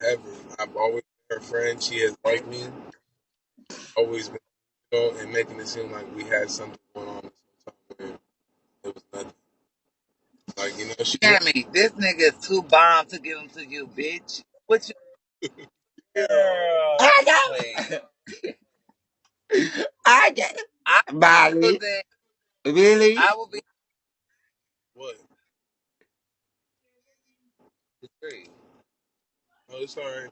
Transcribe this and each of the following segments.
ever. I've always been her friend. She has liked me. Always been, and making it seem like we had something going on this whole time. When it was nothing. Like she. Cammi, this nigga is too bomb to give him to you, bitch. What you? Girl, I got please. I got I will Mallie. then. Really? I will be What? free. Oh, it's alright.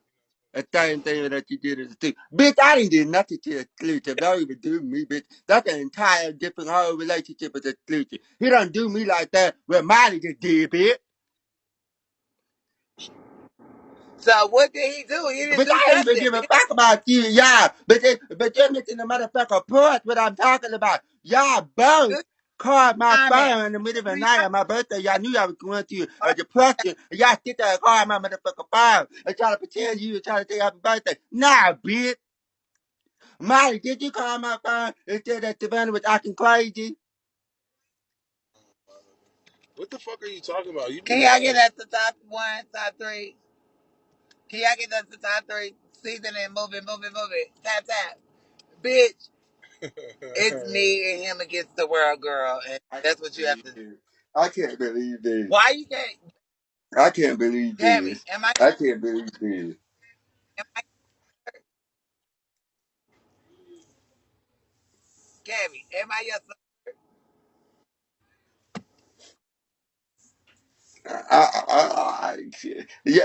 A same thing that you did is too. Bitch, I didn't do nothing to exclusive. Don't even do me, bitch. That's an entire different whole relationship with exclusive. He don't do me like that. Well, Molly just did, bitch. So what did he do? He didn't But do I ain't even nothing, give a bitch. fuck about you, y'all. But you're missing the motherfucker point what I'm talking about. Y'all both Good called my comment. phone in the middle of the Do night y'all on my birthday. Y'all knew y'all was going through are a depression. And y'all sit there and call my motherfucker phone and try to pretend you were trying to say happy birthday. Nah, bitch. Molly, did you call my phone and say that Savannah was acting crazy? What the fuck are you talking about? You be can y'all get lying. us the top one, top three? Can y'all get us the top three? Season and move it, move it, move it. Tap tap. Bitch, it's me and him against the world, girl. And I that's can't what you have believe to do. this. I can't believe this. Why you can't I can't believe Cammi, this. I can't believe this. am I Cammi, am I your son?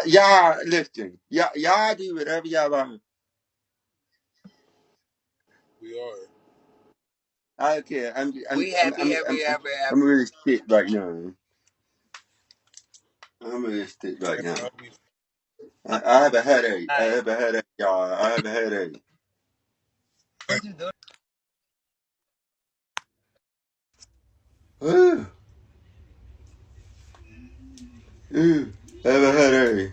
Y'all listen. Y'all do whatever y'all want. We are. I don't care. We happy every ever. I'm really sick right now. I'm really sick right now. I'll be. I have a headache. I Like, have a headache, y'all. I have a headache. what you doing? I have a headache.